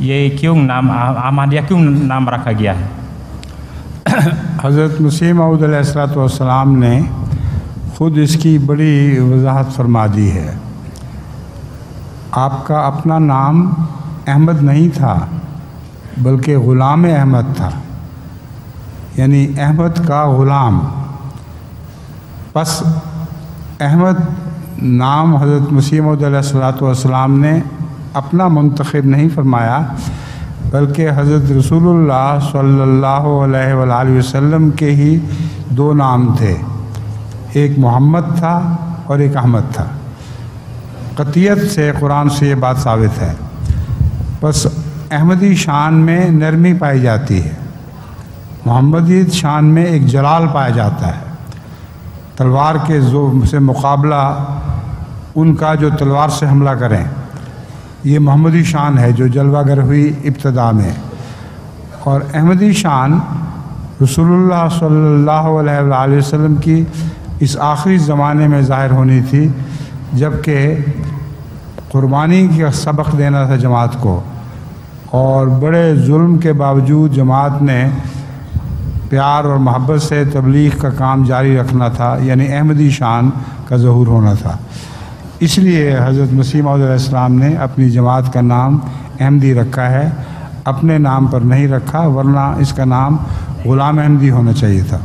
ये क्यों नाम अहमदिया क्यों नाम रखा गया है? हज़रत मसीह मऊद अलैहिस्सलाम ने ख़ुद इसकी बड़ी वजाहत फरमा दी है। आपका अपना नाम अहमद नहीं था बल्कि ग़ुलाम अहमद था, यानी अहमद का ग़ुलाम। बस अहमद नाम हज़रत मसीह मऊद अलैहिस्सलाम ने अपना मुंतखब नहीं फरमाया, बल्कि हज़रत रसूलुल्लाह सल्लल्लाहु अलैहि वसल्लम के ही दो नाम थे, एक मोहम्मद था और एक अहमद था। क़तियत से कुरान से ये बात साबित है। बस अहमदी शान में नरमी पाई जाती है, मोहम्मदी शान में एक जलाल पाया जाता है। तलवार के से मुकाबला उनका जो तलवार से हमला करें, ये मोहम्मदी शान है जो जलवागर हुई इब्तिदा में। और अहमदी शान रसूलुल्लाह सल्लल्लाहु अलैहि वसल्लम की इस आखिरी ज़माने में ज़ाहिर होनी थी, जबकि कुर्बानी का सबक देना था जमात को, और बड़े जुल्म के बावजूद जमात ने प्यार और मोहब्बत से तबलीग का काम जारी रखना था, यानी अहमदी शान का ज़हूर होना था। इसलिए हज़रत मसीह मऊद अलैहिस्सलाम ने अपनी जमात का नाम अहमदी रखा है, अपने नाम पर नहीं रखा, वरना इसका नाम ग़ुलाम अहमदी होना चाहिए था।